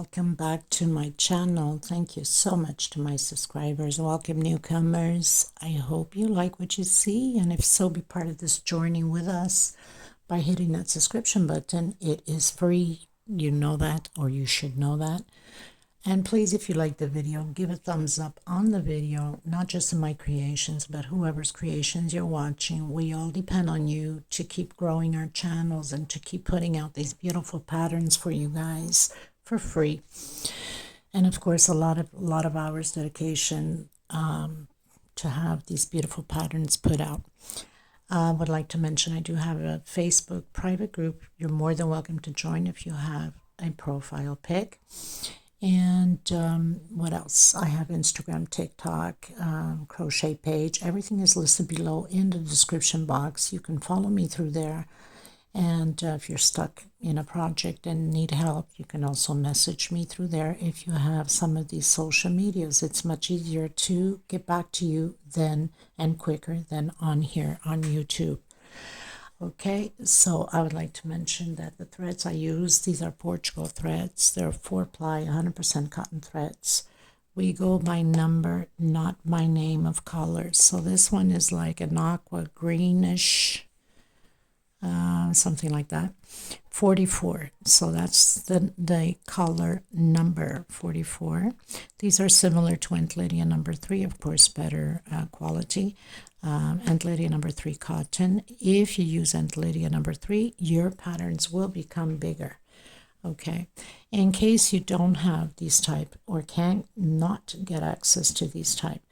welcome back to my channel. Thank you so much to my subscribers. Welcome newcomers. I hope you like what you see, and if so, be part of this journey with us by hitting that subscription button. It is free. You know that, or you should know that. And please, if you like the video, give a thumbs up on the video, not just in my creations, but whoever's creations you're watching. We all depend on you to keep growing our channels and to keep putting out these beautiful patterns for you guys for free. And of course, a lot of hours dedication to have these beautiful patterns put out. I would like to mention I do have a Facebook private group. You're more than welcome to join if you have a profile pic. And what else? I have Instagram, TikTok, crochet page. Everything is listed below in the description box. You can follow me through there. And if you're stuck in a project and need help, you can also message me through there. If you have some of these social medias, it's much easier to get back to you then and quicker than on here on YouTube. Okay, so I would like to mention that the threads I use, these are Portugal threads. They're 4-ply, 100% cotton threads. We go by number, not by name of colors. So this one is like an aqua greenish, something like that. 44. So that's the color number 44. These are similar to Aunt Lydia number 3, of course, better quality. Aunt Lydia number 3 cotton. If you use Aunt Lydia number 3, your patterns will become bigger. Okay, in case you don't have these type or can't not get access to these type,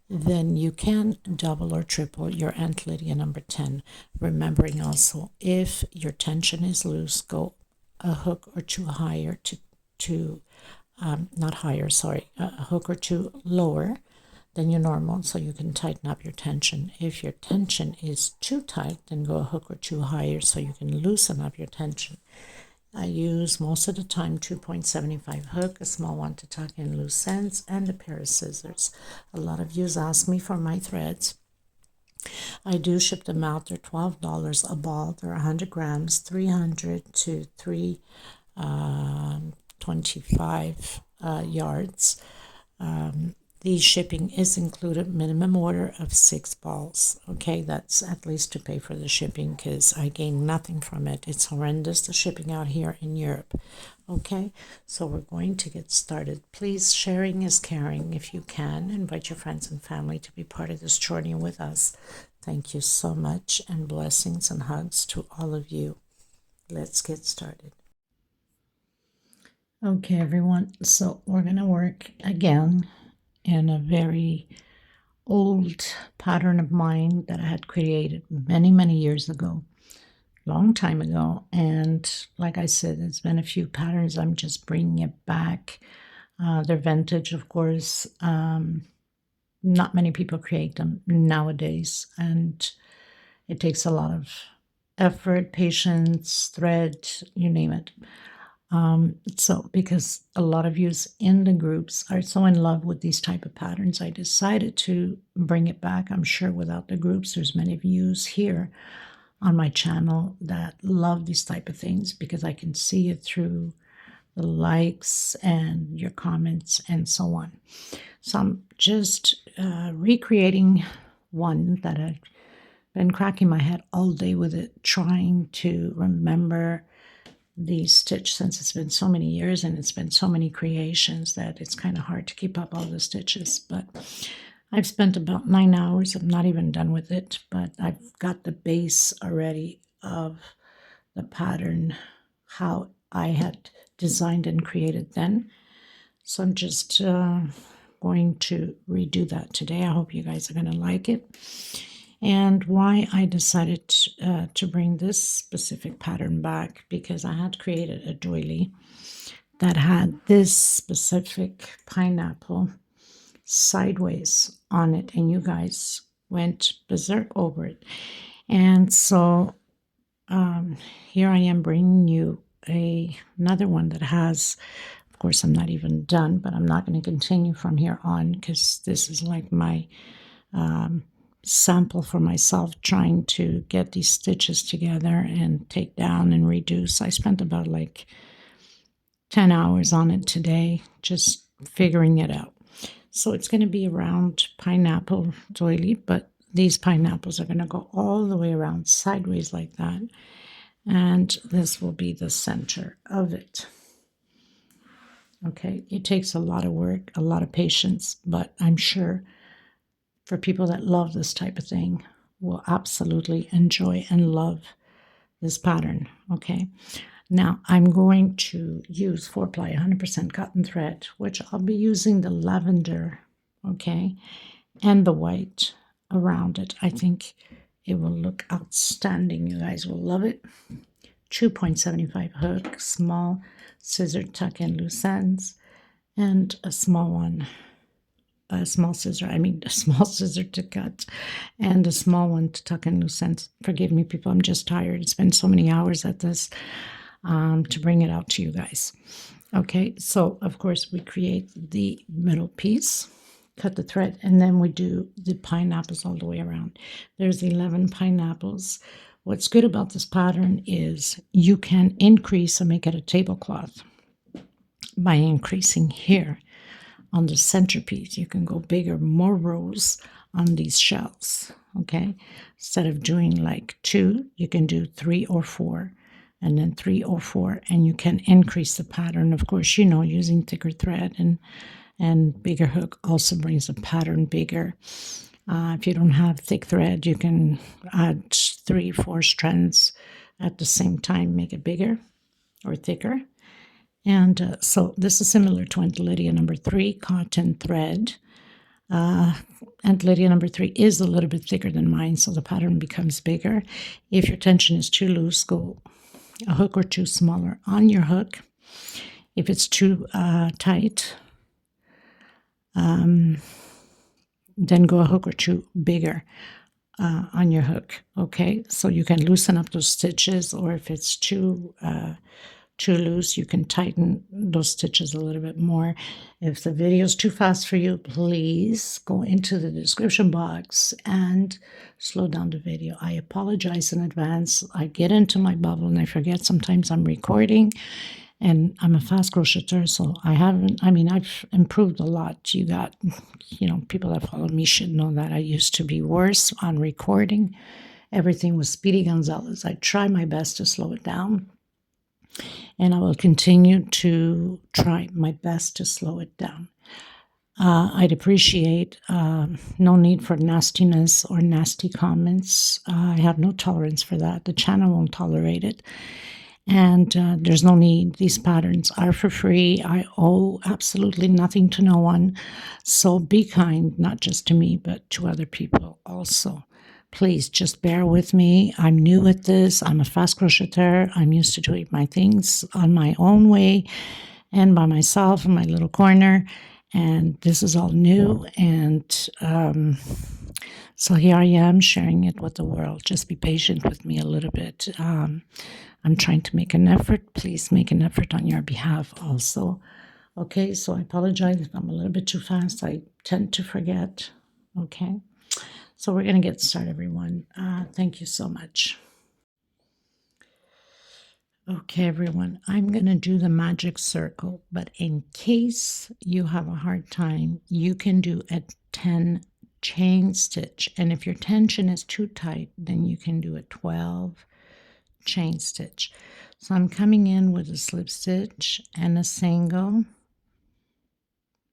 then you can double or triple your Aunt Lydia number 10. Remembering also, if your tension is loose, go a hook or two higher not higher, sorry, a hook or two lower than your normal, so you can tighten up your tension. If your tension is too tight, then go a hook or two higher so you can loosen up your tension. I use most of the time 2.75 hook, a small one to tuck in loose ends, and a pair of scissors. A lot of you ask me for my threads. I do ship them out. They're $12 a ball. They're 100 grams, 300 to 325 yards. The shipping is included, minimum order of 6 balls. Okay, that's at least to pay for the shipping because I gain nothing from it. It's horrendous, the shipping out here in Europe. Okay, so we're going to get started. Please, sharing is caring. If you can, invite your friends and family to be part of this journey with us. Thank you so much, and blessings and hugs to all of you. Let's get started. Okay, everyone, so we're going to work again in a very old pattern of mine that I had created many years ago, long time ago. And like I said, it's been a few patterns. I'm just bringing it back. They're vintage, of course. Not many people create them nowadays, and it takes a lot of effort, patience, thread, you name it. So because a lot of you in the groups are so in love with these type of patterns, I decided to bring it back. I'm sure without the groups, there's many of you here on my channel that love these type of things because I can see it through the likes and your comments and so on. So I'm just recreating one that I've been cracking my head all day with it, trying to remember the stitch, since it's been so many years and it's been so many creations that it's kind of hard to keep up all the stitches. But I've spent about 9 hours. I'm not even done with it, but I've got the base already of the pattern, how I had designed and created then. So I'm just going to redo that today. I hope you guys are going to like it. And why I decided to bring this specific pattern back, because I had created a doily that had this specific pineapple sideways on it, and you guys went berserk over it. And so here I am bringing you another one that has, of course, I'm not even done, but I'm not going to continue from here on because this is like my sample for myself, trying to get these stitches together and take down and reduce. I spent about like 10 hours on it today, just figuring it out. So it's going to be around pineapple doily, but these pineapples are going to go all the way around sideways like that. And this will be the center of it. Okay, it takes a lot of work, a lot of patience, but I'm sure for people that love this type of thing will absolutely enjoy and love this pattern. Okay, now I'm going to use 4-ply 100% cotton thread, which I'll be using the lavender, okay, and the white around it. I think it will look outstanding. You guys will love it. 2.75 hook, small scissor tuck in loose ends, and a small one, a small scissor to cut, and a small one to tuck in loose ends. Forgive me, people, I'm just tired. It's been so many hours at this to bring it out to you guys. Okay, so of course we create the middle piece, cut the thread, and then we do the pineapples all the way around. There's 11 pineapples. What's good about this pattern is you can increase and make it a tablecloth by increasing here on the centerpiece. You can go bigger, more rows on these shells, okay? Instead of doing like 2, you can do 3 or 4, and then 3 or 4, and you can increase the pattern. Of course, you know, using thicker thread and bigger hook also brings the pattern bigger. If you don't have thick thread, you can add 3-4 strands at the same time, make it bigger or thicker. And so this is similar to Aunt Lydia number 3 cotton thread. Aunt Lydia number 3 is a little bit thicker than mine, so the pattern becomes bigger. If your tension is too loose, go a hook or 2 smaller on your hook. If it's too tight, then go a hook or 2 bigger on your hook. Okay, so you can loosen up those stitches, or if it's too loose, you can tighten those stitches a little bit more. If the video is too fast for you, please go into the description box and slow down the video. I apologize in advance. I get into my bubble and I forget sometimes I'm recording, and I'm a fast crocheter, so I've improved a lot. You got, people that follow me should know that I used to be worse on recording. Everything was Speedy Gonzalez. I try my best to slow it down, and I will continue to try my best to slow it down. I'd appreciate no need for nastiness or nasty comments. I have no tolerance for that. The channel won't tolerate it. And there's no need. These patterns are for free. I owe absolutely nothing to no one. So be kind, not just to me, but to other people also. Please just bear with me. I'm new at this. I'm a fast crocheter. I'm used to doing my things on my own way and by myself in my little corner. And this is all new. And so here I am sharing it with the world. Just be patient with me a little bit. I'm trying to make an effort. Please make an effort on your behalf also. Okay, so I apologize if I'm a little bit too fast. I tend to forget. Okay, so we're going to get started, everyone. Thank you so much. Okay, everyone, I'm going to do the magic circle, but in case you have a hard time, you can do a 10 chain stitch. And if your tension is too tight, then you can do a 12 chain stitch. So I'm coming in with a slip stitch and a single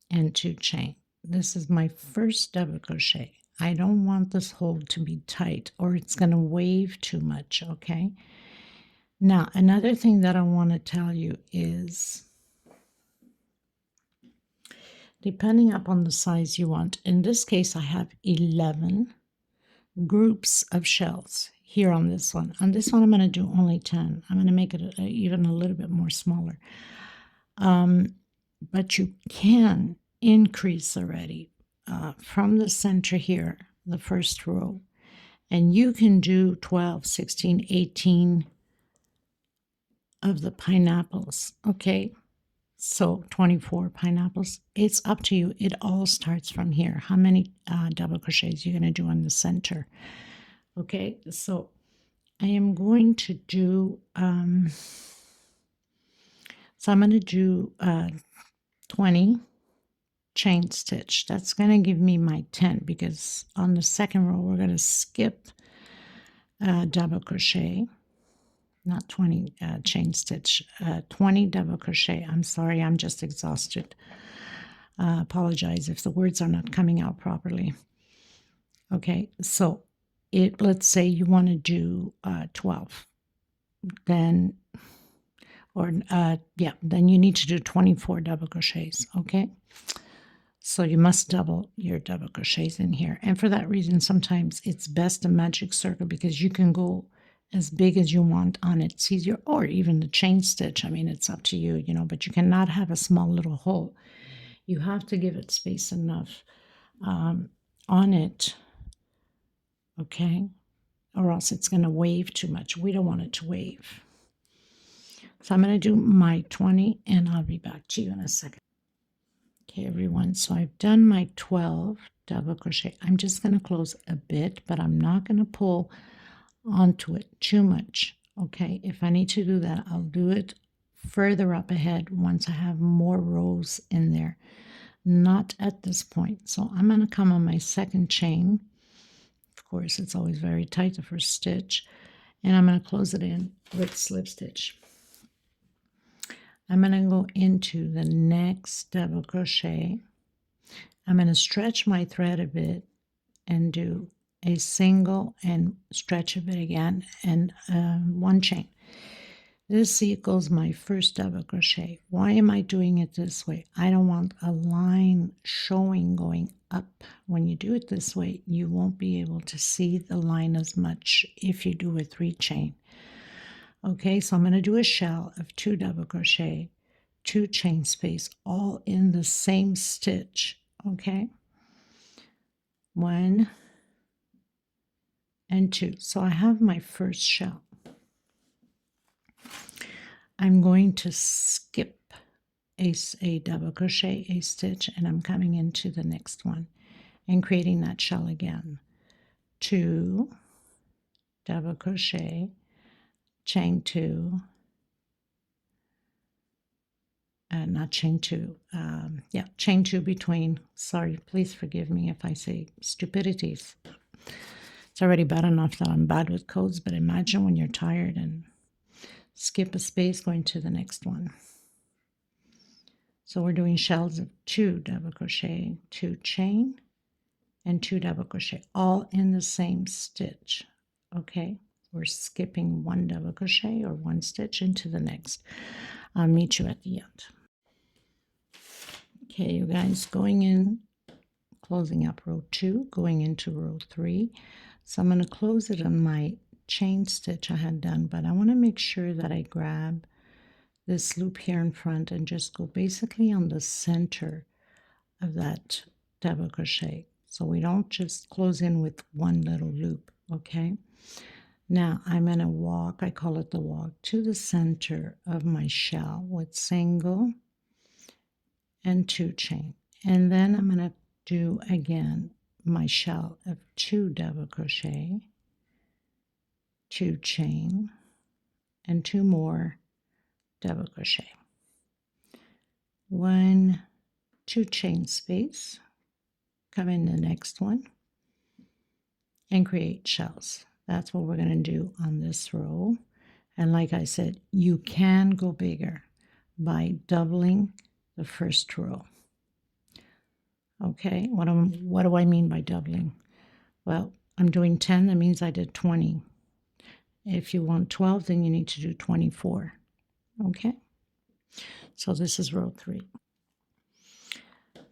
and 2 chain. This is my first double crochet. I don't want this hole to be tight or it's going to wave too much, okay? Now, another thing that I want to tell you is, depending upon the size you want, in this case I have 11 groups of shells here on this one. On this one, I'm going to do only 10. I'm going to make it even a little bit more smaller. But you can increase already from the center here, the first row, and you can do 12, 16, 18 of the pineapples, okay? So 24 pineapples. It's up to you. It all starts from here. How many double crochets you're going to do on the center? Okay, so I am going to do So I'm going to do 20 chain stitch. That's going to give me my 10, because on the second row we're going to skip double crochet, not 20 chain stitch, 20 double crochet. I'm sorry, I'm just exhausted. Apologize if the words are not coming out properly. Okay, so let's say you want to do 12, then then you need to do 24 double crochets. Okay, so you must double your double crochets in here, and for that reason sometimes it's best a magic circle, because you can go as big as you want on it. It's easier, or even the chain stitch. I mean, it's up to you, but you cannot have a small little hole. You have to give it space enough on it, okay, or else it's going to wave too much. We don't want it to wave. So I'm going to do my 20, and I'll be back to you in a second. Okay, everyone, so I've done my 12 double crochet. I'm just going to close a bit, but I'm not going to pull onto it too much. Okay, if I need to do that, I'll do it further up ahead once I have more rows in there, not at this point. So I'm going to come on my second chain. Of course, it's always very tight, the first stitch, and I'm going to close it in with slip stitch. I'm going to go into the next double crochet. I'm going to stretch my thread a bit and do a single and stretch a bit again, and one chain. This equals my first double crochet. Why am I doing it this way? I don't want a line showing going up. When you do it this way, you won't be able to see the line as much if you do a 3 chain. Okay, so I'm going to do a shell of 2 double crochet, 2 chain space, all in the same stitch. Okay, 1 and 2. So I have my first shell. I'm going to skip a double crochet, a stitch, and I'm coming into the next one and creating that shell again. 2 double crochet, chain 2, not chain 2, chain 2 between. Sorry, please forgive me if I say stupidities. It's already bad enough that I'm bad with codes, but imagine when you're tired and skip a space going to the next one. So we're doing shells of 2 double crochet, 2 chain, and 2 double crochet, all in the same stitch. Okay, we're skipping 1 double crochet or 1 stitch into the next. I'll meet you at the end. Okay, you guys, going in, closing up row 2, going into row 3. So I'm going to close it on my chain stitch I had done, but I want to make sure that I grab this loop here in front and just go basically on the center of that double crochet, so we don't just close in with one little loop. Okay, now I'm going to walk, I call it the walk, to the center of my shell with single and 2 chain, and then I'm going to do again my shell of 2 double crochet, 2 chain, and 2 more double crochet, 1, 2 chain space, come in the next one and create shells. That's what we're going to do on this row. And like I said, you can go bigger by doubling the first row. Okay, what do I mean by doubling? Well, I'm doing 10, that means I did 20. If you want 12, then you need to do 24. Okay, so this is row 3.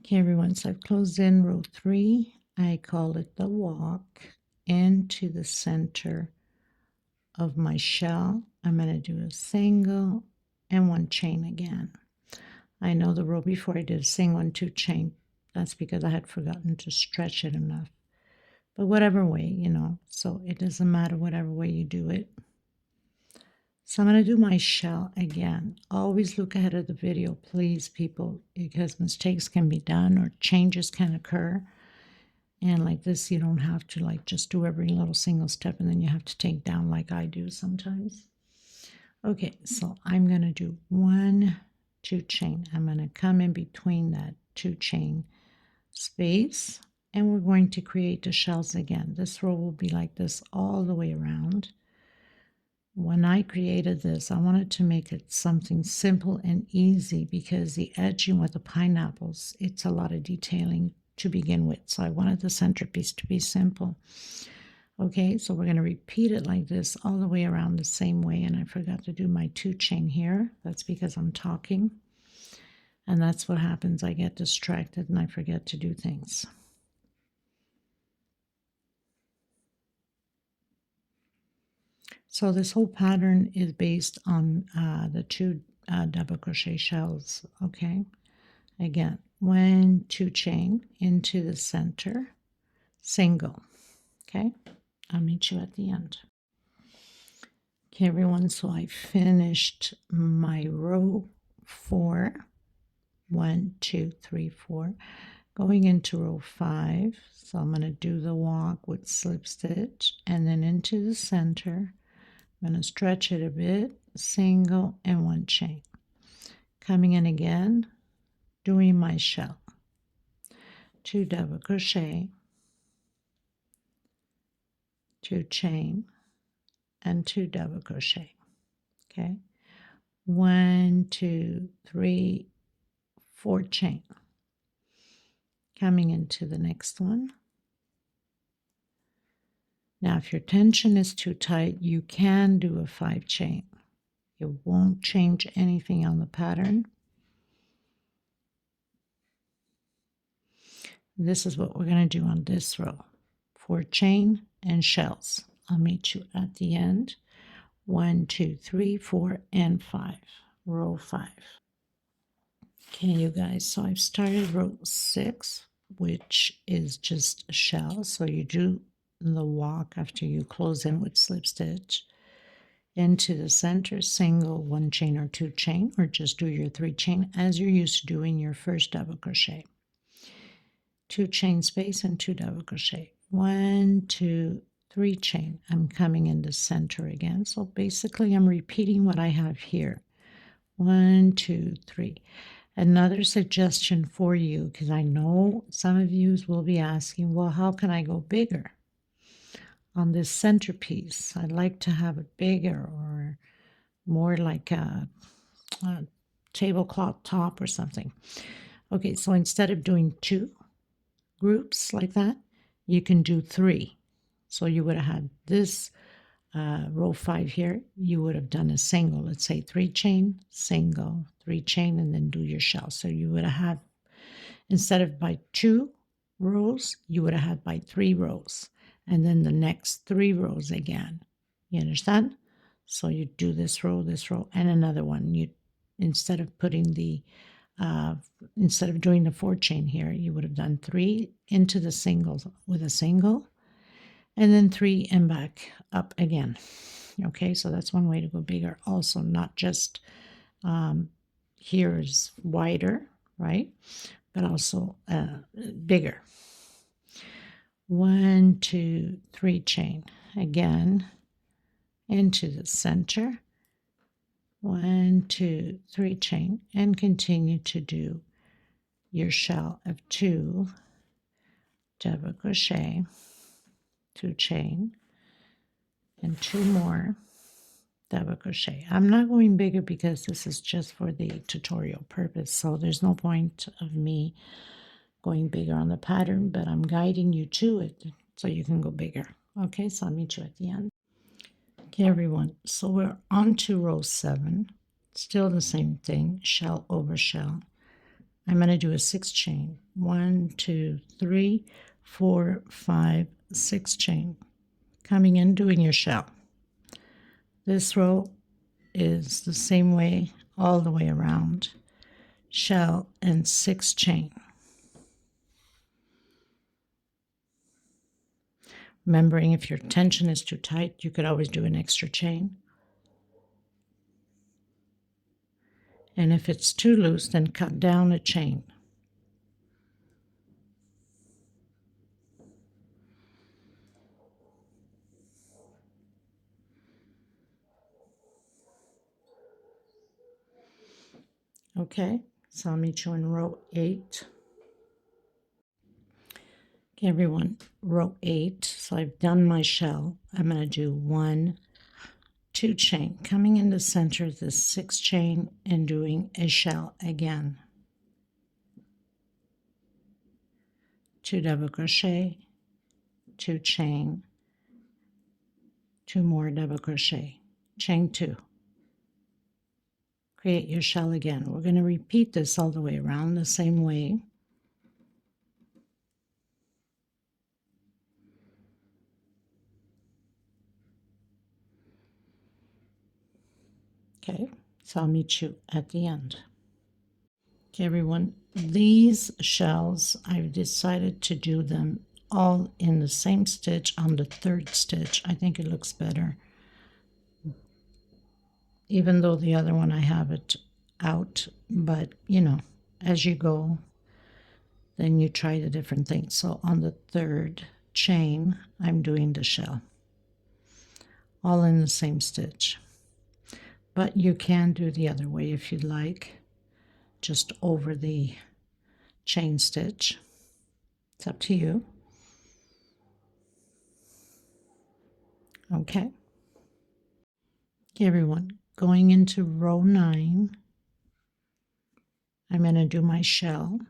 Okay, everyone, so I've closed in row 3. I call it the walk into the center of my shell. I'm going to do a single and 1 chain again. I know the row before I did a single and 2 chain. That's because I had forgotten to stretch it enough. But whatever way, so it doesn't matter whatever way you do it. So I'm going to do my shell again. Always look ahead of the video, please, people, because mistakes can be done or changes can occur. And like this, you don't have to just do every little single step and then you have to take down like I do sometimes. Okay, so I'm going to do 1 2 chain. I'm going to come in between that 2 chain space, and we're going to create the shells again. This row will be like this all the way around. When I created this, I wanted to make it something simple and easy because the edging with the pineapples, it's a lot of detailing to begin with. So I wanted the centerpiece to be simple. Okay, so we're going to repeat it like this all the way around the same way. And I forgot to do my 2 chain here. That's because I'm talking. And that's what happens. I get distracted and I forget to do things. So this whole pattern is based on the 2 double crochet shells. Okay, again, 1, 2 chain into the center, single. Okay, I'll meet you at the end. Okay, everyone, so I finished my row 4. 1, 2, 3, 4. Going into row 5. So I'm going to do the walk with slip stitch and then into the center. I'm going to stretch it a bit, single and 1 chain. Coming in again, doing my shell. 2 double crochet, 2 chain, and 2 double crochet. Okay, 1, 2, 3, 4 chain. Coming into the next one. Now, if your tension is too tight, you can do a 5 chain. It won't change anything on the pattern. This is what we're going to do on this row. 4 chain and shells. I'll meet you at the end. 1, 2, 3, 4, and 5. Row 5. Okay, you guys, so I've started row 6, which is just a shell. So you do the walk after you close in with slip stitch. Into the center, single, 1 chain or 2 chain, or just do your 3 chain as you're used to doing your first double crochet. 2 chain space and 2 double crochet. 1, 2, 3 chain. I'm coming in the center again. So basically I'm repeating what I have here. 1, 2, 3. Another suggestion for you, because I know some of you will be asking, well, how can I go bigger on this centerpiece? I'd like to have it bigger or more like a tablecloth top or something. Okay, so instead of doing 2 groups like that, you can do 3. So you would have had this row 5 here, you would have done a single, let's say 3 chain, single, 3 chain, and then do your shell. So you would have had, instead of by 2 rows, you would have had by 3 rows, and then the next 3 rows again. You understand? So you do this row, and another one. You, instead of putting the instead of doing the 4 chain here, you would have done 3 into the singles with a single, and then 3 and back up again. Okay, so that's one way to go bigger. Also, not just here is wider, right? But also bigger. 1, 2, 3 chain. Again, into the center. 1, 2, 3 chain, and continue to do your shell of 2 double crochet, 2 chain, and 2 more double crochet. I'm not going bigger because this is just for the tutorial purpose, so there's no point of me going bigger on the pattern, but I'm guiding you to it so you can go bigger. Okay, so I'll meet you at the end. Okay, everyone, so we're on to row 7. Still the same thing, shell over shell. I'm going to do a 6 chain. 1, 2, 3, 4, 5, 6 chain. Coming in, doing your shell. This row is the same way all the way around. Shell and 6 chain. Remembering, if your tension is too tight, you could always do an extra chain. And if it's too loose, then cut down a chain. Okay, so I'll meet you in row 8. Okay, everyone, row 8. So I've done my shell. I'm going to do 1, 2 chain, coming in the center of the 6 chain and doing a shell again. 2 double crochet, 2 chain, 2 more double crochet, chain 2. Create your shell again. We're going to repeat this all the way around the same way. Okay, so I'll meet you at the end. Okay, everyone, these shells, I've decided to do them all in the same stitch on the 3rd stitch. I think it looks better. Even though the other one I have it out, but you know, as you go, then you try the different things. So on the 3rd chain, I'm doing the shell, all in the same stitch. But you can do the other way if you'd like, just over the chain stitch. It's up to you. Okay. Okay, everyone, going into row 9, I'm going to do my shell.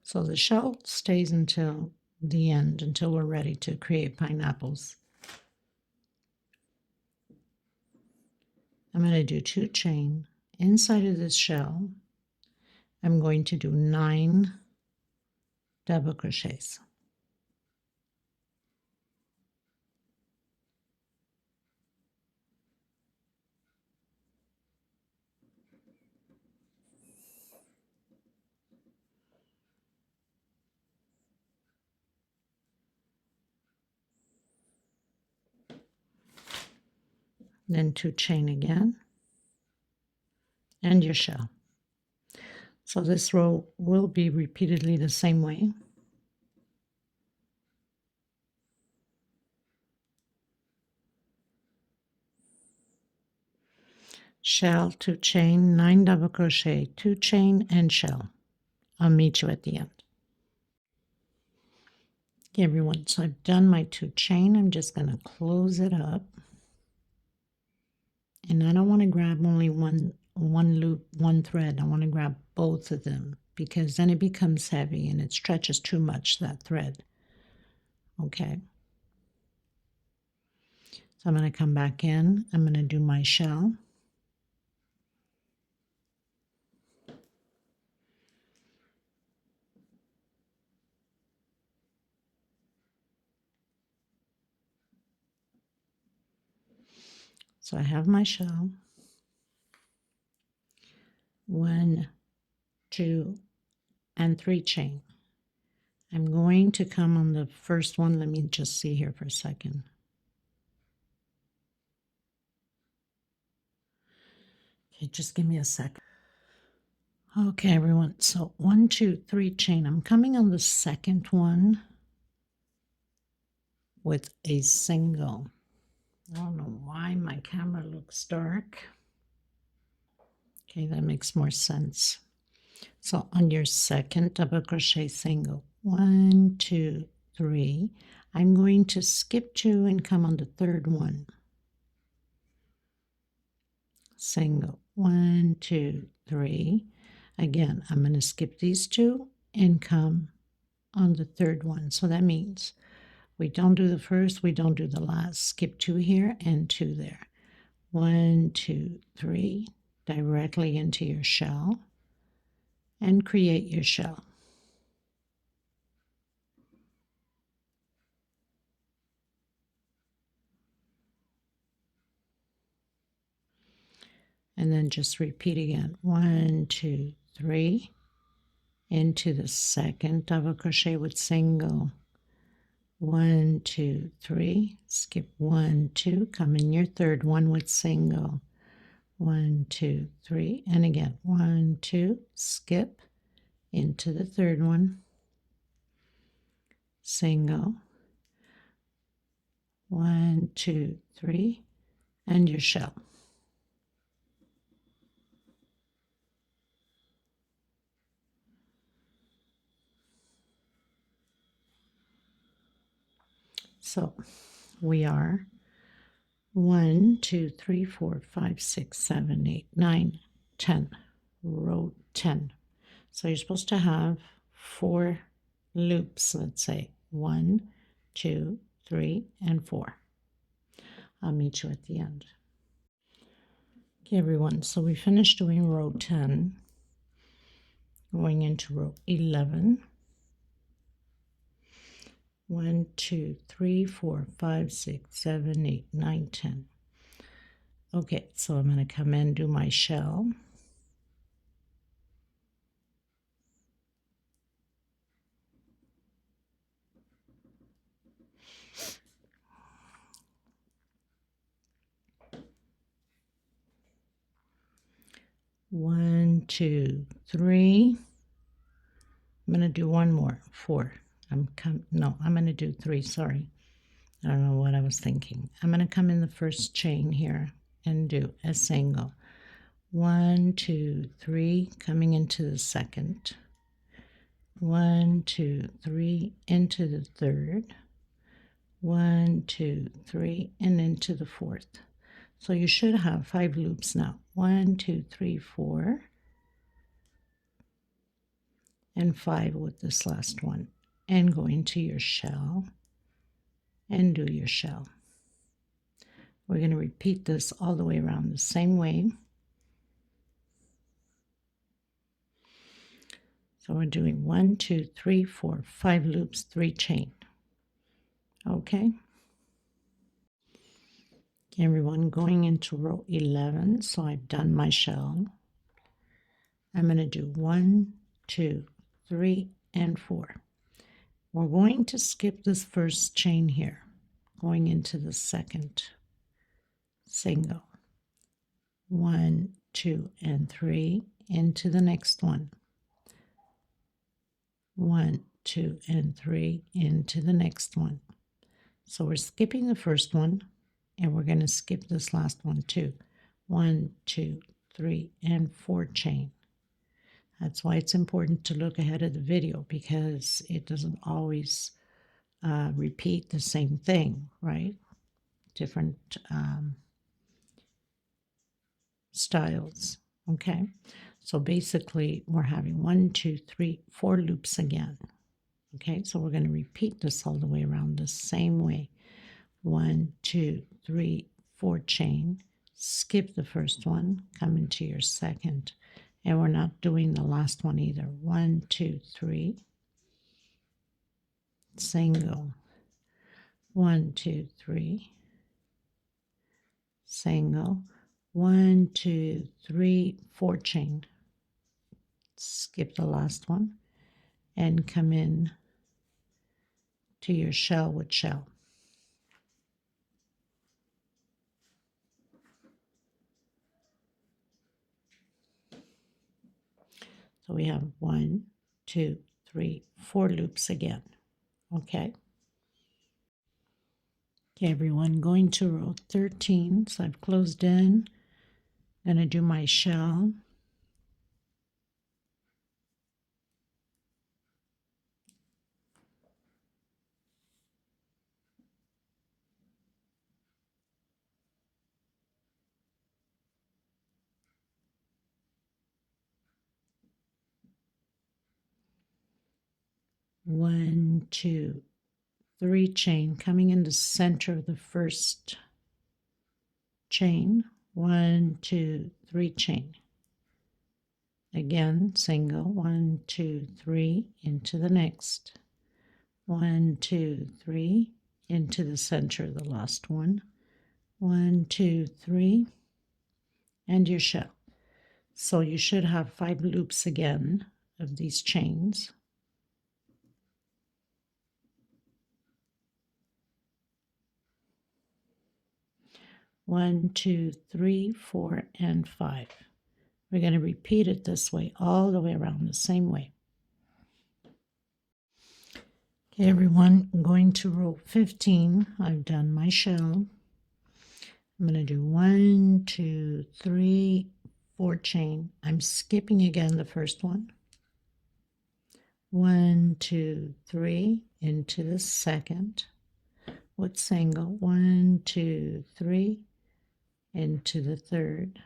So the shell stays until the end, until we're ready to create pineapples. I'm going to do 2 chain. Inside of this shell, I'm going to do 9 double crochets. Then 2 chain again, and your shell. So this row will be repeatedly the same way. Shell, 2 chain, 9 double crochet, 2 chain, and shell. I'll meet you at the end. Okay, everyone, so I've done my 2 chain. I'm just going to close it up. And I don't want to grab only one loop, one thread. I want to grab both of them because then it becomes heavy and it stretches too much, that thread. Okay. So I'm going to come back in. I'm going to do my shell. So I have my shell. 1, 2, and 3 chain. I'm going to come on the first one. Let me just see here for a second. Okay, just give me a second. Okay, everyone. So 1, 2, 3 chain. I'm coming on the second one with a single. I don't know why my camera looks dark. Okay, that makes more sense. So on your second double crochet single, 1, 2, 3, I'm going to skip 2 and come on the third one. Single, 1, 2, 3. Again, I'm going to skip these 2 and come on the third one. So that means we don't do the first, we don't do the last. Skip 2 here and 2 there. 1, 2, 3, directly into your shell and create your shell. And then just repeat again. 1, 2, 3, into the second double crochet with single. 1, 2, 3, skip 1, 2, come in your third one with single. 1, 2, 3, and again 1, 2, skip into the third one, single. 1, 2, 3, and your shell. So we are 1, 2, 3, 4, 5, 6, 7, 8, 9, 10. Row 10. So you're supposed to have 4 loops, let's say 1, 2, 3, and 4. I'll meet you at the end. Okay, everyone, so we finished doing row 10, going into row 11. 1, 2, 3, 4, 5, 6, 7, 8, 9, 10. Okay, so I'm going to come in, do my shell. One, 2, 3. I'm going to do one more, 4. I'm going to do 3, sorry. I don't know what I was thinking. I'm going to come in the first chain here and do a single. 1, 2, 3, coming into the second. 1, 2, 3, into the third. 1, 2, 3, and into the fourth. So you should have 5 loops now. 1, 2, 3, 4, and 5 with this last one. And go into your shell and do your shell. We're going to repeat this all the way around the same way. So we're doing 1, 2, 3, 4, 5 loops, 3 chain. Okay. Everyone, going into row 11, so I've done my shell. I'm going to do 1, 2, 3, and 4. We're going to skip this first chain here, going into the second single. 1, 2, and 3, into the next one. 1, 2, and 3, into the next one. So we're skipping the first one, and we're going to skip this last one too. 1, 2, 3, and 4 chain. That's why it's important to look ahead of the video, because it doesn't always repeat the same thing, right? Different styles. Okay, so basically we're having 1, 2, 3, 4 loops again. Okay, so we're going to repeat this all the way around the same way. 1, 2, 3, 4 chain, skip the first one, come into your second, and we're not doing the last one either. 1, 2, 3, single. 1, 2, 3, single. 1, 2, 3, 4 chain, skip the last one, and come in to your shell with shell. So we have 1, 2, 3, 4 loops again. Okay. Okay, everyone, going to row 13. So I've closed in. I'm going to do my shell. One, 2, 3 chain, coming in the center of the first chain. 1, 2, 3 chain. Again, single. 1, 2, 3, into the next. 1, 2, 3, into the center of the last one. 1, 2, 3, and your shell. So you should have 5 loops again of these chains. 1, 2, 3, 4, and 5. We're going to repeat it this way all the way around the same way. Okay, everyone, I'm going to row 15. I've done my shell. I'm going to do 1, 2, 3, 4 chain. I'm skipping again the first one. 1, 2, 3 into the second with single. 1, 2, 3 into the third.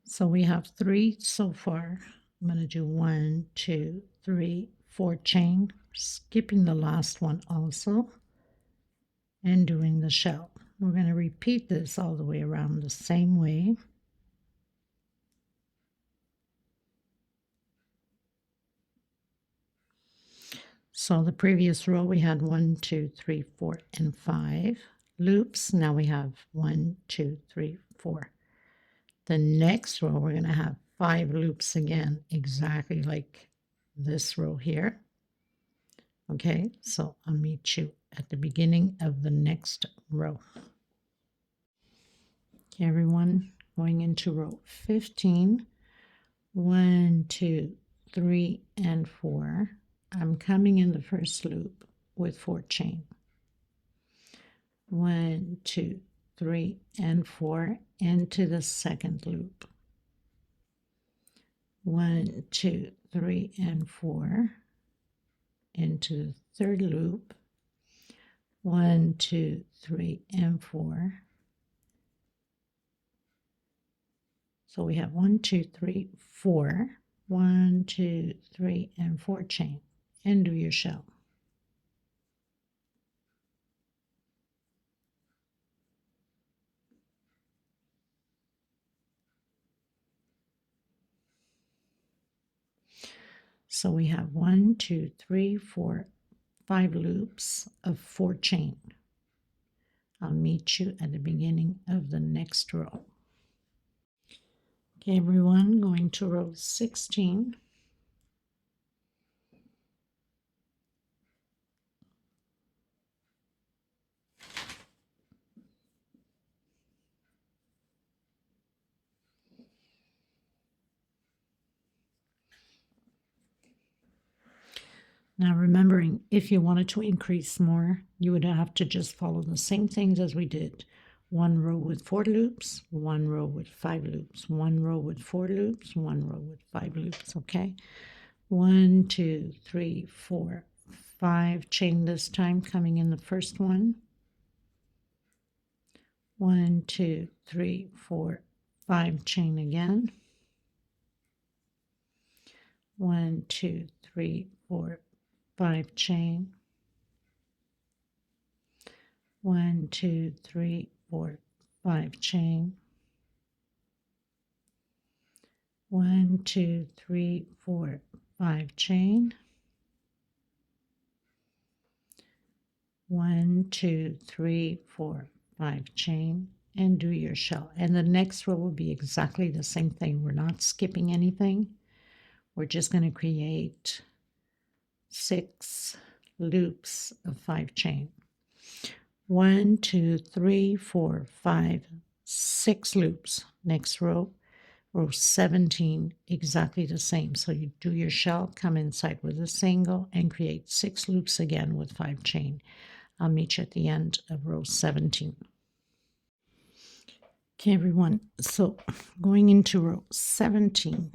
So we have 3 so far. I'm going to do 1, 2, 3, 4 chain, skipping the last one also, and doing the shell. We're going to repeat this all the way around the same way. So the previous row we had 1, 2, 3, 4, and 5 loops. Now we have 1, 2, 3, 4. The next row we're going to have 5 loops again, exactly like this row here. Okay, so I'll meet you at the beginning of the next row. Okay, everyone, going into row 15. 1, 2, 3, and 4. I'm coming in the first loop with 4 chain. 1, 2, 3, and 4 into the second loop. 1, 2, 3, and 4 into the third loop. 1, 2, 3, and 4. So we have 1, 2, 3, 4. 1, 2, 3, and 4 chain, and do your shell. So we have 1, 2, 3, 4, 5 loops of 4 chain. I'll meet you at the beginning of the next row. Okay, everyone, going to row 16. Now remembering, if you wanted to increase more, you would have to just follow the same things as we did. 1 row with 4 loops, 1 row with 5 loops, 1 row with 4 loops, 1 row with 5 loops, okay? 1, 2, 3, 4, 5 chain this time, coming in the first one. 1, 2, 3, 4, 5 chain again. 1, 2, 3, 4, 5 chain. 1, 2, 3, 4, 5 chain. 1, 2, 3, 4, 5 chain. 1, 2, 3, 4, 5 chain, and do your shell. And the next row will be exactly the same thing. We're not skipping anything. We're just going to create 6 loops of 5 chain. 1, 2, 3, 4, 5, 6 loops. Next row, row 17, exactly the same. So you do your shell, come inside with a single, and create 6 loops again with 5 chain. I'll meet you at the end of row 17. Okay, everyone, so going into row 17.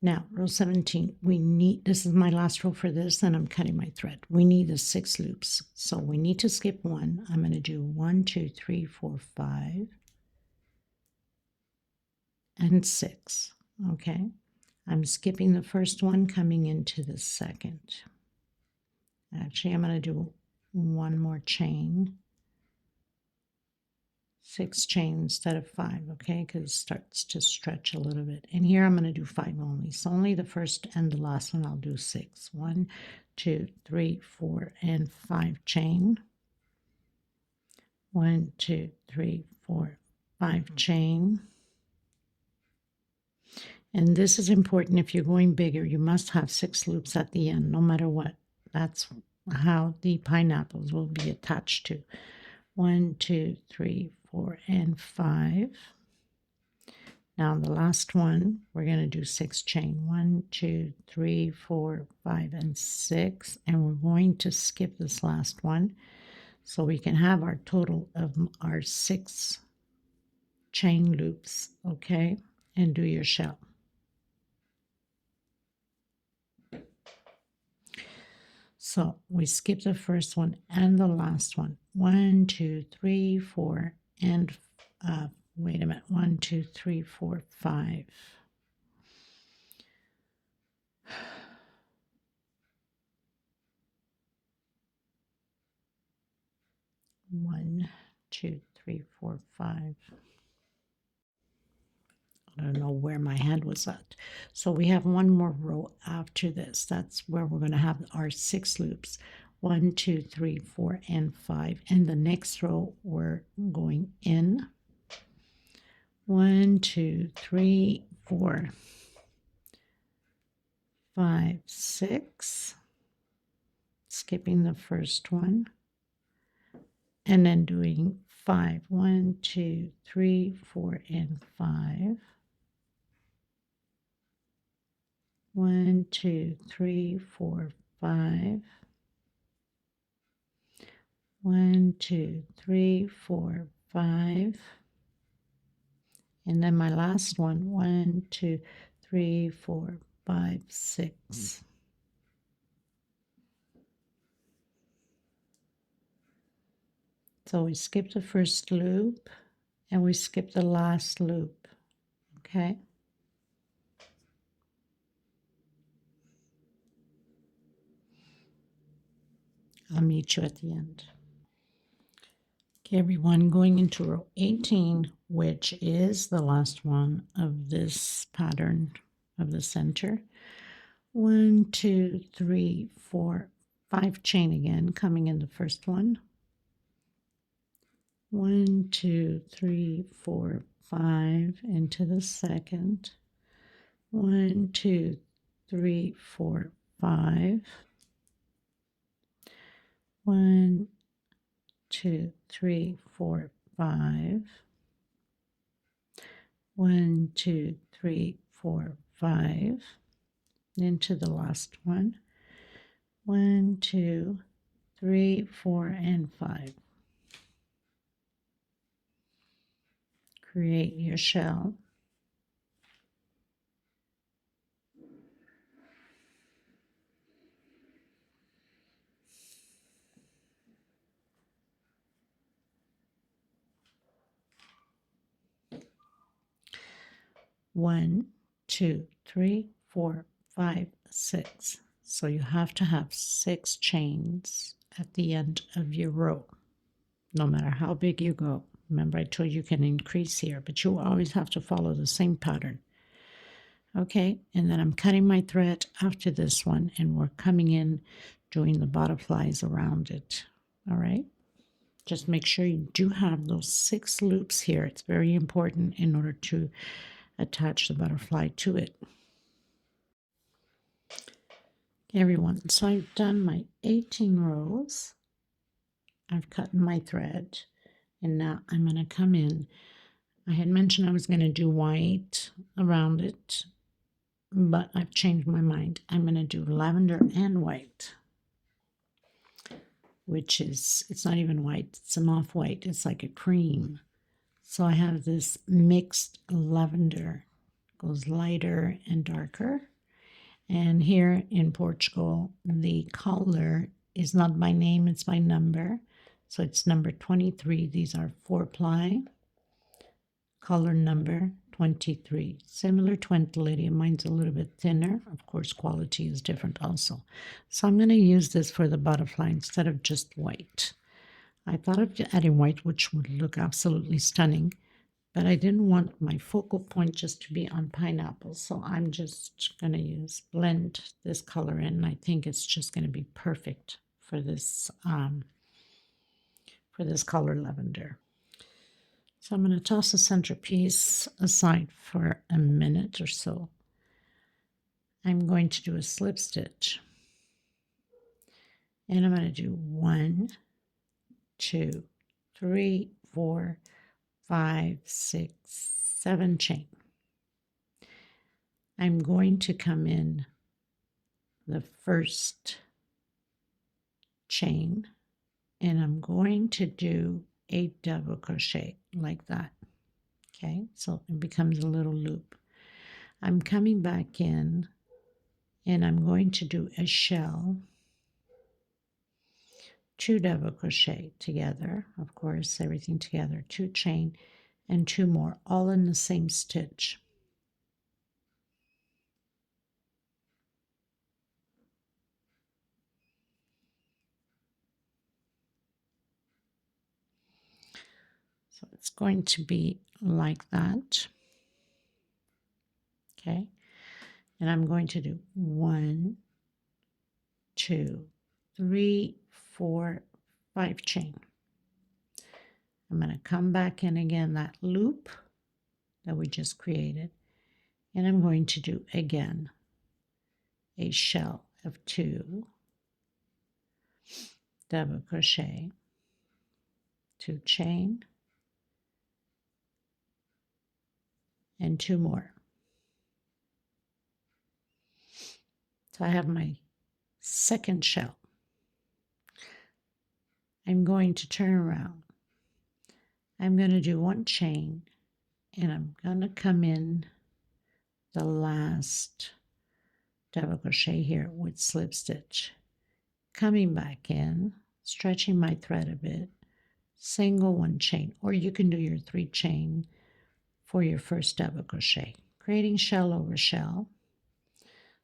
Now, row 17, we need, this is my last row for this, and I'm cutting my thread. We need the 6 loops. So we need to skip 1. I'm going to do 1, 2, 3, 4, 5, and 6. Okay, I'm skipping the first one, coming into the second. Actually, I'm going to do 1 more chain. 6 chain instead of 5, okay, because it starts to stretch a little bit. And here I'm going to do 5 only. So only the first and the last one I'll do 6. 1, 2, 3, 4, and 5 chain. 1, 2, 3, 4, 5 chain. And this is important. If you're going bigger, you must have 6 loops at the end, no matter what. That's how the pineapples will be attached to. 1, 2, 3, 4, and 5. Now the last one, we're going to do 6 chain. 1, 2, 3, 4, 5, and 6. And we're going to skip this last one so we can have our total of our 6 chain loops, okay? And do your shell. So we skip the first one and the last one. 1, 2, 3, 4, and wait a minute. 1, 2, 3, 4, 5. 1, 2, 3, 4, 5. I don't know where my head was at. So we have one more row after this. That's where we're going to have our 6 loops. 1, 2, 3, 4, and 5. And the next row we're going in. 1, 2, 3, 4, 5, 6. Skipping the first one. And then doing 5. 1, 2, 3, 4, and 5. 1, 2, 3, 4, 5. 1, 2, 3, 4, 5. And then my last one. 1, 2, 3, 4, 5, 6. So we skip the first loop and we skip the last loop. Okay. I'll meet you at the end. Okay, everyone, going into row 18, which is the last one of this pattern of the center. 1, 2, 3, 4, 5 chain again, coming in the first one. 1, 2, 3, 4, 5 into the second. 1, 2, 3, 4, 5. 1, 2, 3, 4, 5. 1, 2, 3, 4, 5. Into the last one. 1, 2, 3, 4, and 5. Create your shell. One, 2, 3, 4, 5, 6. So you have to have 6 chains at the end of your row, no matter how big you go. Remember, I told you can increase here, but you always have to follow the same pattern. Okay, and then I'm cutting my thread after this one, and we're coming in doing the butterflies around it. All right, just make sure you do have those 6 loops here. It's very important in order to attach the butterfly to it. Everyone, so I've done my 18 rows. I've cut my thread, and now I'm going to come in. I had mentioned I was going to do white around it, but I've changed my mind. I'm going to do lavender and white, which is, it's not even white, it's an off-white, it's like a cream. So I have this mixed lavender, goes lighter and darker. And here in Portugal, the color is not by name, it's by number. So it's number 23. These are 4-ply, color number 23. Similar to Aunt Lydia, mine's a little bit thinner. Of course, quality is different also. So I'm going to use this for the butterfly instead of just white. I thought of adding white, which would look absolutely stunning. But I didn't want my focal point just to be on pineapple, so I'm just going to blend this color in. I think it's just going to be perfect for this color lavender. So I'm going to toss the centerpiece aside for a minute or so. I'm going to do a slip stitch. And I'm going to do 1, 2, 3, 4, 5, 6, 7 chain. I'm going to come in the first chain, and I'm going to do a double crochet like that. Okay, so it becomes a little loop. I'm coming back in, and I'm going to do a shell, 2 double crochet together, of course, everything together, 2 chain and 2 more, all in the same stitch. So it's going to be like that. Okay, and I'm going to do 1, 2, 3, 4, 5 chain. I'm going to come back in again, that loop that we just created, and I'm going to do again a shell of 2 double crochet, 2 chain, and 2 more. So I have my second shell. I'm going to turn around. I'm going to do 1 chain, and I'm going to come in the last double crochet here with slip stitch, coming back in, stretching my thread a bit, single 1 chain, or you can do your 3 chain for your first double crochet, creating shell over shell.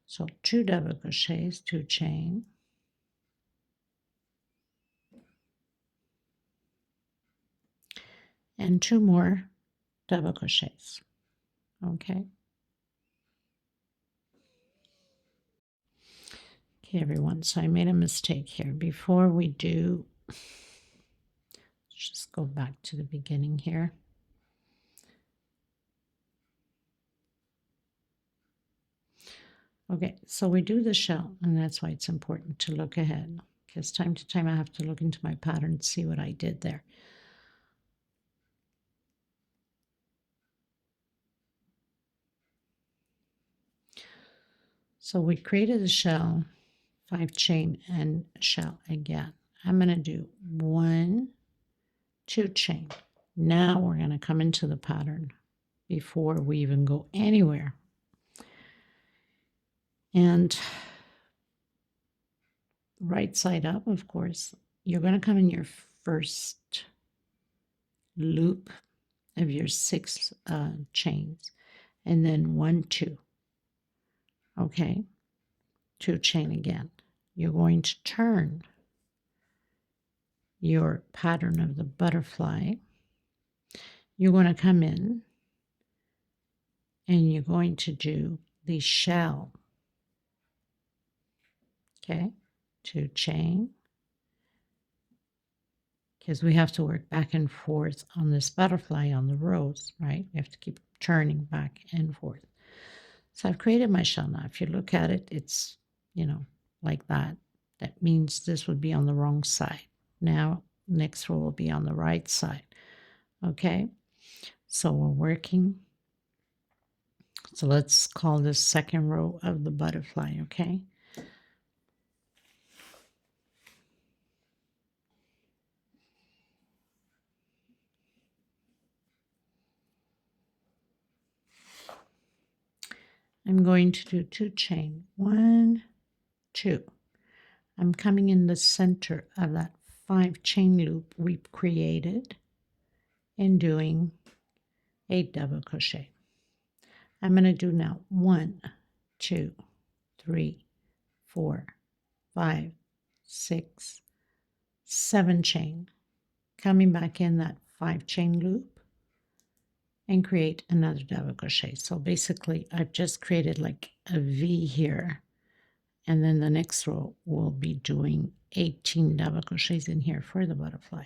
So 2 double crochets, 2 chain, and 2 more double crochets. Okay. Okay, everyone, so I made a mistake here. Before we do, let's just go back to the beginning here. Okay, so we do the shell, and that's why it's important to look ahead, because time to time I have to look into my pattern to see what I did there. So we created a shell, 5 chain, and shell again. I'm going to do 1, 2 chain. Now we're going to come into the pattern before we even go anywhere. And right side up, of course, you're going to come in your first loop of your 6 chains, and then 1, 2. Okay, 2 chain again. You're going to turn your pattern of the butterfly. You're going to come in, and you're going to do the shell. Okay, 2 chain, because we have to work back and forth on this butterfly on the rows, right? We have to keep turning back and forth. So I've created my shell now. If you look at it, it's, like that. That means this would be on the wrong side. Now, next row will be on the right side. Okay, so we're working. So let's call this second row of the butterfly, okay? I'm going to do 2 chain, 1, 2. I'm coming in the center of that 5 chain loop we've created and doing a double crochet. I'm going to do now 1, 2, 3, 4, 5, 6, 7 chain, coming back in that 5 chain loop and create another double crochet. So basically I've just created like a V here, and then the next row will be doing 18 double crochets in here for the butterfly.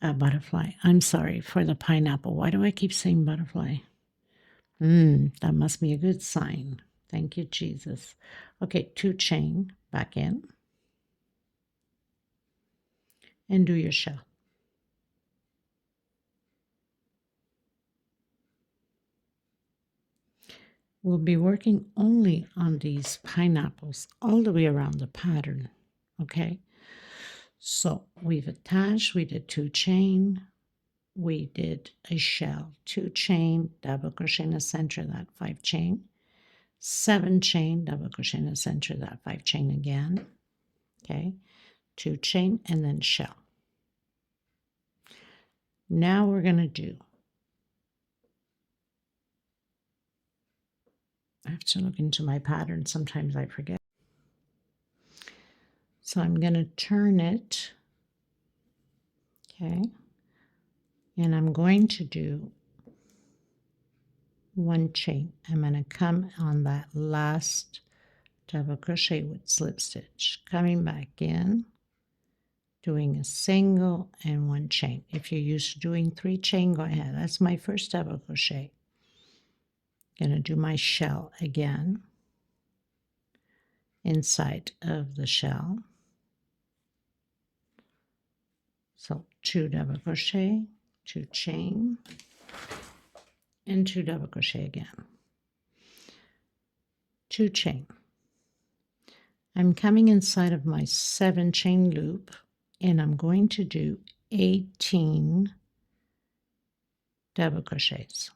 I'm sorry, for the pineapple. Why do I keep saying butterfly? That must be a good sign. Thank you, Jesus. Okay, 2 chain back in and do your shell. we'll be working only on these pineapples all the way around the pattern, okay? So we've attached, we did 2 chain, we did a shell, 2 chain, double crochet in the center of that 5 chain, 7 chain, double crochet in the center of that 5 chain again, okay? 2 chain and then shell. Now we're going to do, I have to look into my pattern, sometimes I forget. So I'm going to turn it, okay, and I'm going to do 1 chain. I'm going to come on that last double crochet with slip stitch, coming back in, doing a single and 1 chain. If you're used to doing 3 chain, go ahead. That's my first double crochet. Going to do my shell again inside of the shell. So 2 double crochet, 2 chain, and 2 double crochet again. 2 chain. I'm coming inside of my 7 chain loop, and I'm going to do 18 double crochets.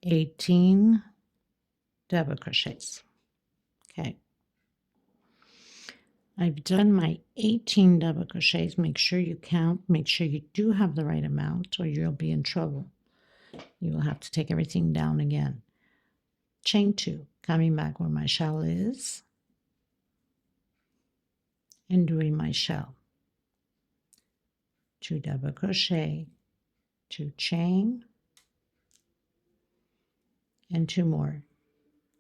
18 double crochets. Okay. I've done my 18 double crochets. Make sure you count. Make sure you do have the right amount or you'll be in trouble. You will have to take everything down again. Chain 2, coming back where my shell is and doing my shell. 2 double crochet, 2 chain, and 2 more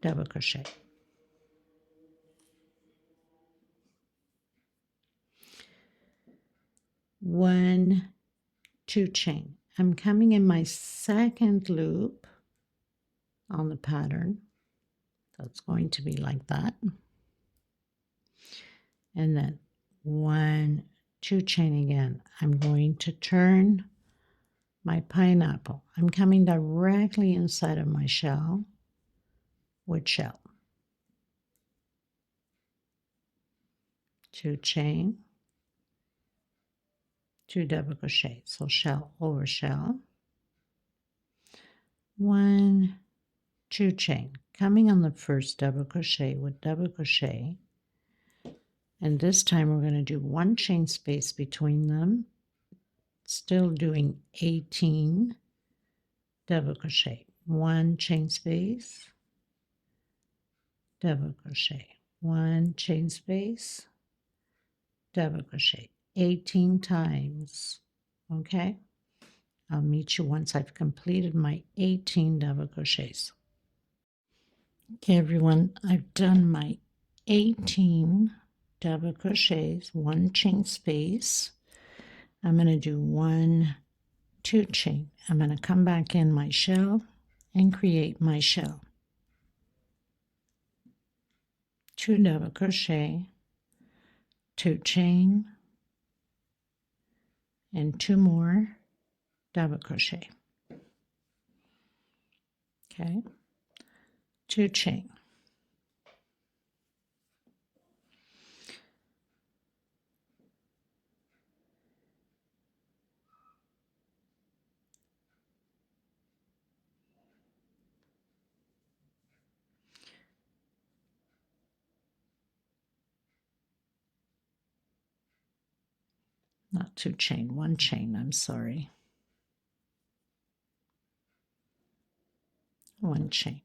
double crochet. One, 2 chain. I'm coming in my second loop on the pattern. So it's going to be like that. And then 1, 2 chain again. I'm going to turn my pineapple. I'm coming directly inside of my shell with shell. 2 chain, 2 double crochet. So shell over shell. 1, 2 chain. Coming on the first double crochet with double crochet. And this time we're going to do 1 chain space between them. Still doing 18 double crochet. 1 chain space, double crochet. 1 chain space, double crochet. 18 times. Okay? I'll meet you once I've completed my 18 double crochets. Okay, everyone, I've done my 18 double crochets, 1 chain space. I'm going to do 1, 2 chain. I'm going to come back in my shell and create my shell. 2 double crochet, 2 chain, and 2 more double crochet. Okay, 2 chain. Not 2 chain, 1 chain, I'm sorry. 1 chain.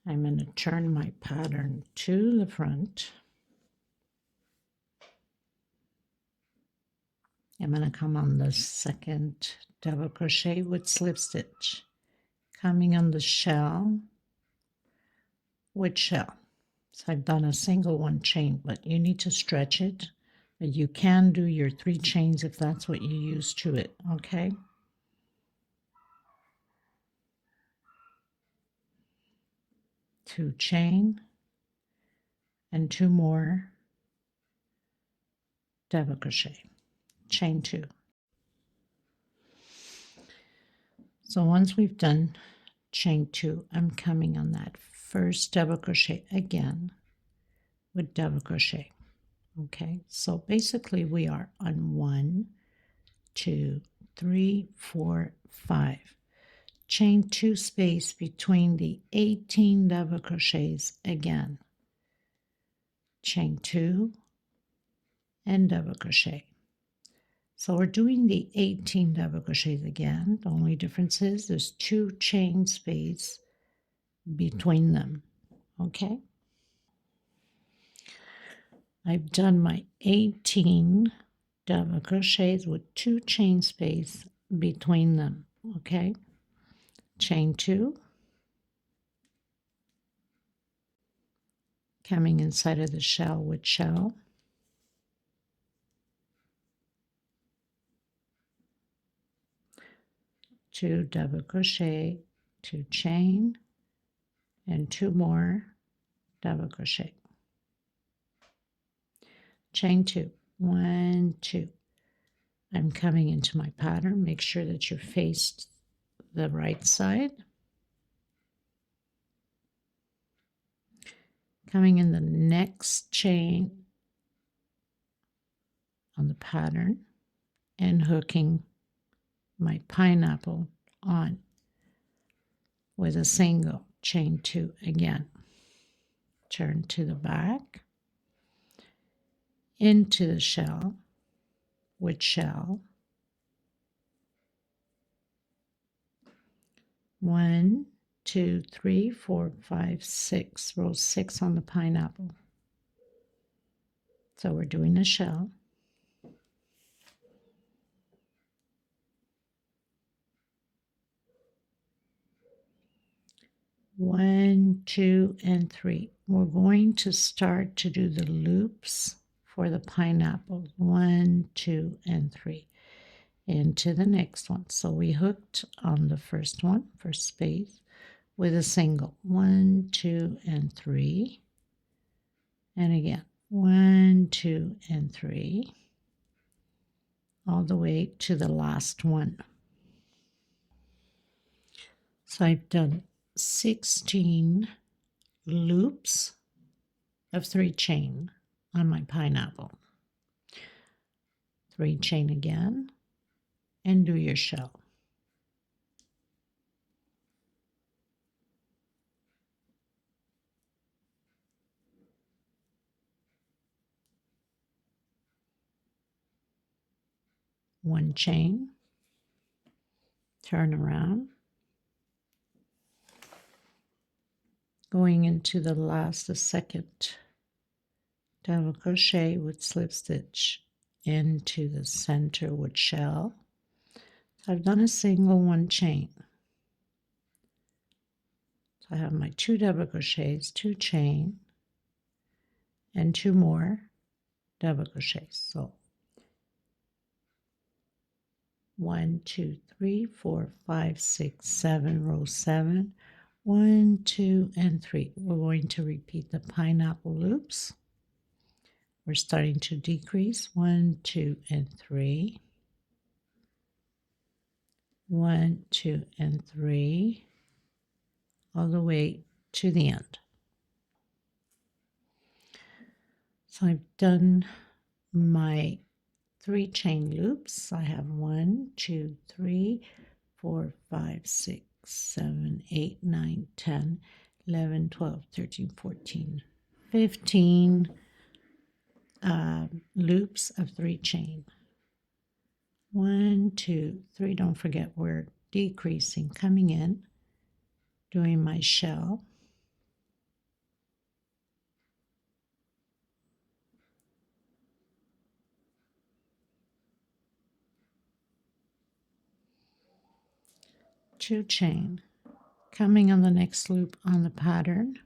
I'm going to turn my pattern to the front. I'm going to come on the second double crochet with slip stitch, coming on the shell with shell. So I've done a single 1 chain, but you need to stretch it. But you can do your 3 chains if that's what you use to it, okay? Two chain and 2 more double crochet. Chain 2. So once we've done chain 2. I'm coming on that first double crochet again with double crochet. Okay, so basically we are on 1, 2, 3, 4, 5. Chain 2 space between the 18 double crochets again. Chain 2 and double crochet. So we're doing the 18 double crochets again. The only difference is there's 2 chain space between them. Okay, I've done my 18 double crochets with 2 chain space between them. Okay, chain 2, coming inside of the shell with shell, 2 double crochet, 2 chain, and 2 more double crochet. Chain 2, 1, 2. I'm coming into my pattern. Make sure that you're faced the right side. Coming in the next chain on the pattern and hooking my pineapple on with a single, chain 2 again. Turn to the back, into the shell with shell, 1, 2, 3, 4, 5, 6, row 6 on the pineapple. So we're doing a shell, 1, 2, and 3. We're going to start to do the loops for the pineapple, 1, 2, and 3, into the next one. So we hooked on the first one, first space, with a single, 1, 2, and 3, and again, 1, 2, and 3, all the way to the last one. So I've done 16 loops of 3 chain on my pineapple. 3 chain again, and do your shell. One chain, turn around, going into the last, the second double crochet with slip stitch into the center with shell. So I've done a single, 1 chain. So I have my 2 double crochets, 2 chain, and 2 more double crochets. So 1, 2, 3, 4, 5, 6, 7, row 7, 1, 2, and 3. We're going to repeat the pineapple loops. We're starting to decrease, 1, 2, and 3, 1, 2, and 3, all the way to the end. So I've done my 3 chain loops. I have 1, 2, 3, 4, 5, 6, 7, 8, 9, 10, 11, 12, 13, 14, 15 loops of 3 chain. 1, 2, 3. Don't forget we're decreasing, coming in, doing my shell. Two chain, coming on the next loop on the pattern,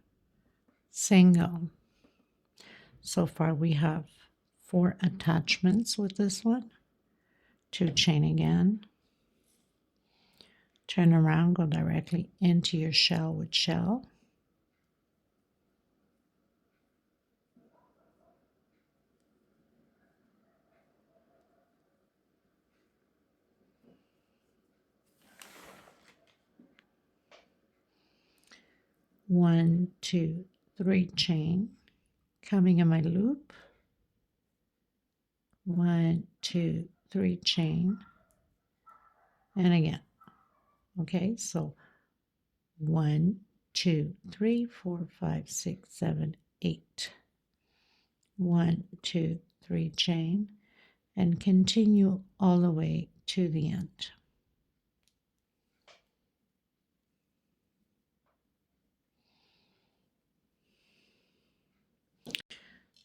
single. So far we have 4 attachments with this one. 2 chain again, turn around, go directly into your shell with shell, 1, 2, 3 chain, coming in my loop, 1, 2, 3 chain, and again. Okay, so 1, 2, 3, 4, 5, 6, 7, 8. 1, 2, 3 chain, and continue all the way to the end.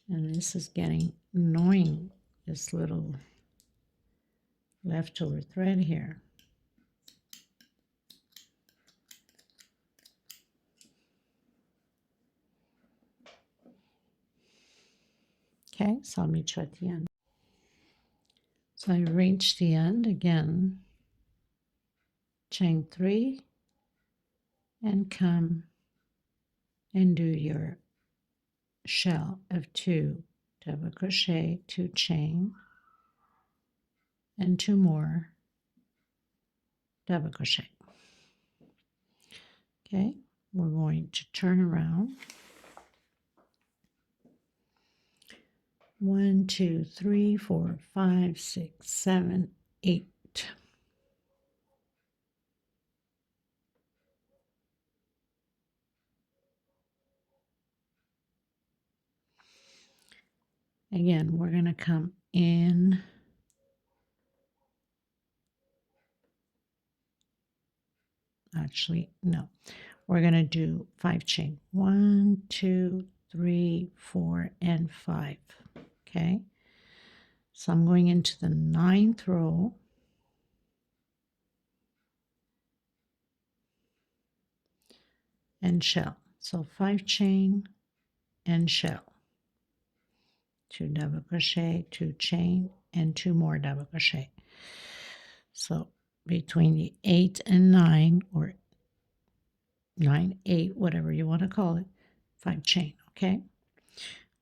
And this is getting annoying, this little leftover thread here. Okay, so I'll meet you at the end. So I reach the end again, chain 3, and come and do your shell of 2 double crochet, 2 chain, and 2 more double crochet. Okay, we're going to turn around. 1, 2, 3, 4, 5, 6, 7, 8. Again, we're going to come in. Actually, no. We're going to do 5 chain. 1, 2, 3, 4, and 5. Okay. So I'm going into the 9th row. And shell. So 5 chain and shell. 2 double crochet, 2 chain, and 2 more double crochet. So between the 8 and 9, or 9, 8, whatever you want to call it, 5 chain, okay?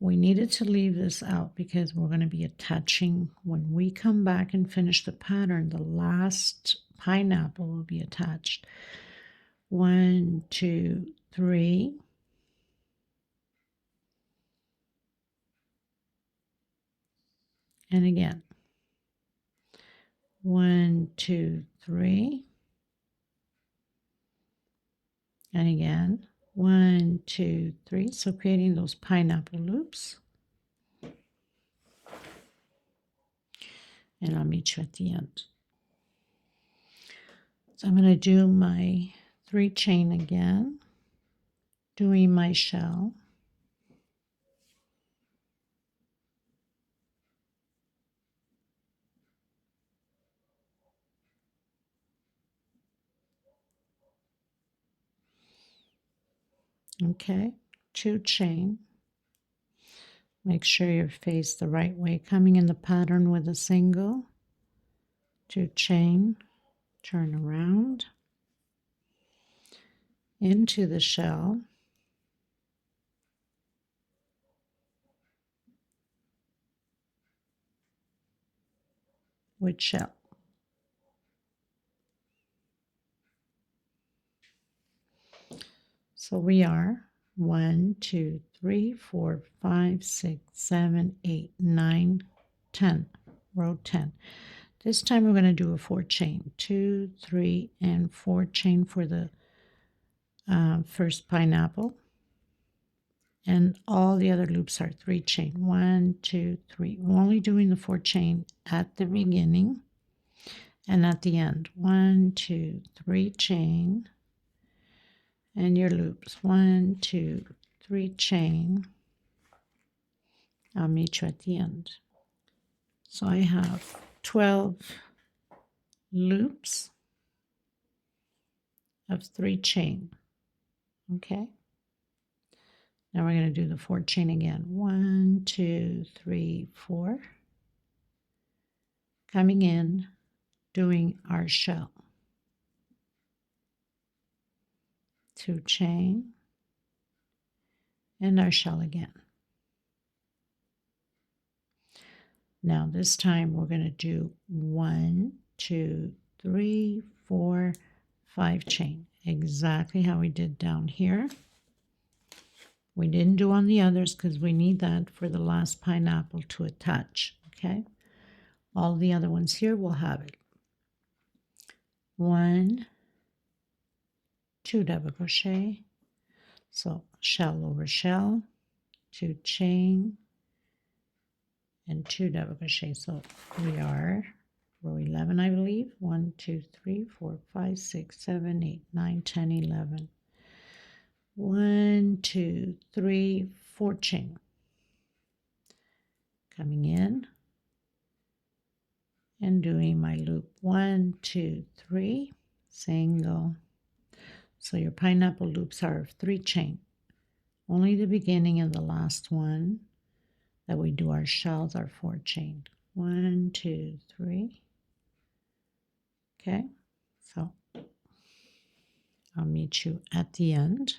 We needed to leave this out because we're going to be attaching, when we come back and finish the pattern, the last pineapple will be attached. 1, 2, 3. And again. 1, 2, 3. And again. 1, 2, 3. So creating those pineapple loops. And I'll meet you at the end. So I'm going to do my 3 chain again, doing my shell. Okay, 2 chain. Make sure you're faced the right way, coming in the pattern with a single, 2 chain, turn around, into the shell, with shell. So we are 1, 2, 3, 4, 5, 6, 7, 8, 9, 10, row 10. This time we're going to do a 4 chain, 2, 3, and 4 chain for the first pineapple. And all the other loops are 3 chain, 1, 2, 3. We're only doing the 4 chain at the beginning and at the end. 1, 2, 3 chain. And your loops, 1, 2, 3 chain. I'll meet you at the end. So I have 12 loops of 3 chain. Okay. Now we're going to do the 4 chain again. 1, 2, 3, 4. Coming in, doing our shell. 2 chain, and our shell again. Now this time we're going to do 1, 2, 3, 4, 5 chain, exactly how we did down here. We didn't do on the others because we need that for the last pineapple to attach, okay? All the other ones here will have it. 1, 2 double crochet, so shell over shell, 2 chain, and 2 double crochet. So we are row 11, I believe. 1, 2, 3, 4, 5, 6, 7, 8, 9, 10, 11. 1, 2, 3, 4 chain. Coming in and doing my loop. 1, 2, 3, single. So your pineapple loops are 3 chain. Only the beginning and the last one that we do our shells are 4 chain. 1, 2, 3. Okay, so I'll meet you at the end.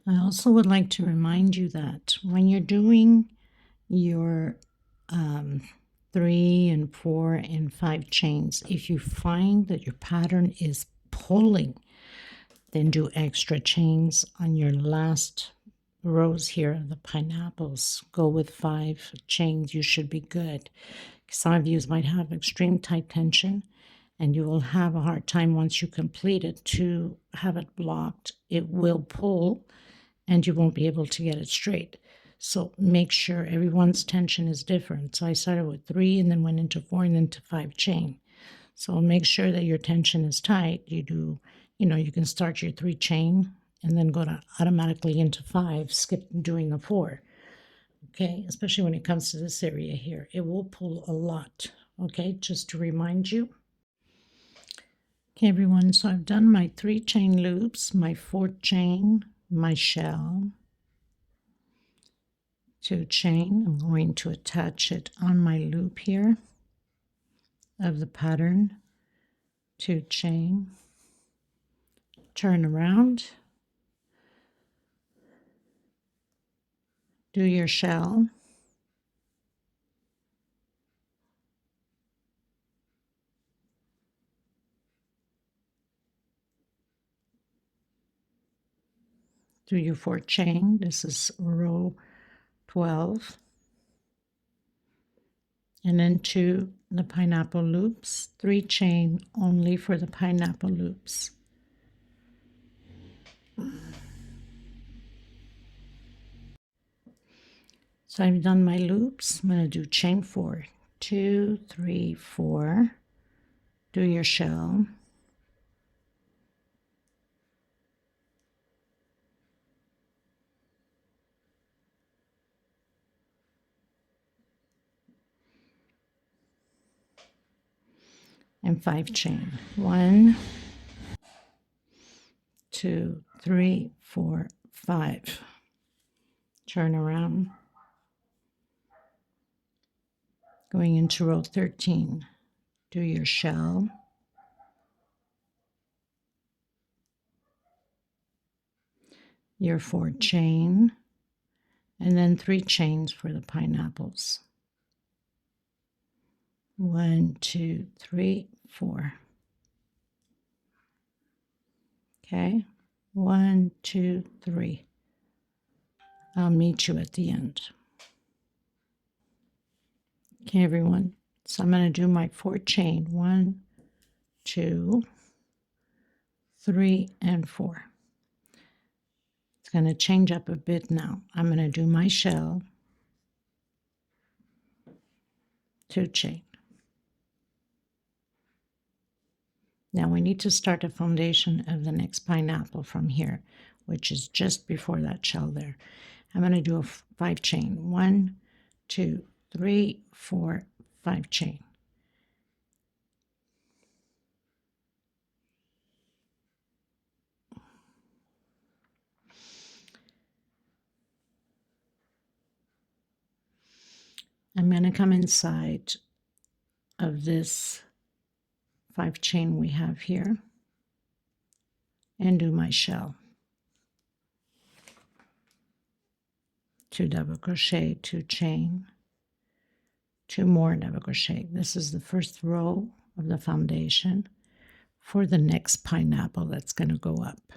I also would like to remind you that when you're doing your 3 and 4 and 5 chains, if you find that your pattern is pulling, then do extra chains on your last rows here of the pineapples. Go with 5 chains, you should be good. Some of you might have extreme tight tension, and you will have a hard time once you complete it to have it blocked. It will pull, and you won't be able to get it straight. So make sure everyone's tension is different. So I started with 3 and then went into 4 and then to 5 chain. So make sure that your tension is tight. You do, you can start your 3 chain and then go to automatically into 5, skip doing the 4. Okay, especially when it comes to this area here. It will pull a lot. Okay, just to remind you. Okay, everyone, so I've done my 3 chain loops, my 4 chain, my shell, 2 chain. I'm going to attach it on my loop here of the pattern, 2 chain, turn around, do your shell, do your 4 chain. This is row 12, and then 2 the pineapple loops, 3 chain only for the pineapple loops. So I've done my loops. I'm going to do chain 4, 2, 3, 4, do your shell, and 5 chain. 1, 2, 3, 4, 5. Turn around. Going into row 13, do your shell, your 4 chain, and then 3 chains for the pineapples. 1, 2, 3, 4. Okay, 1, 2, 3. I'll meet you at the end. Okay, everyone. So I'm going to do my 4 chain. 1, 2, 3, and 4. It's going to change up a bit now. I'm going to do my shell, 2 chain. Now we need to start a foundation of the next pineapple from here, which is just before that shell there. I'm going to do a 5 chain. 1, 2, 3, 4, 5 chain. I'm going to come inside of this 5 chain we have here and do my shell. 2 double crochet, 2 chain, 2 more double crochet. This is the first row of the foundation for the next pineapple that's going to go up.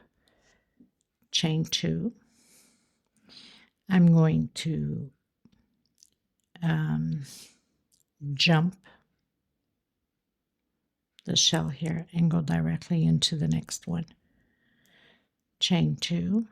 chain 2. I'm going to jump the shell here and go directly into the next one. Chain 2,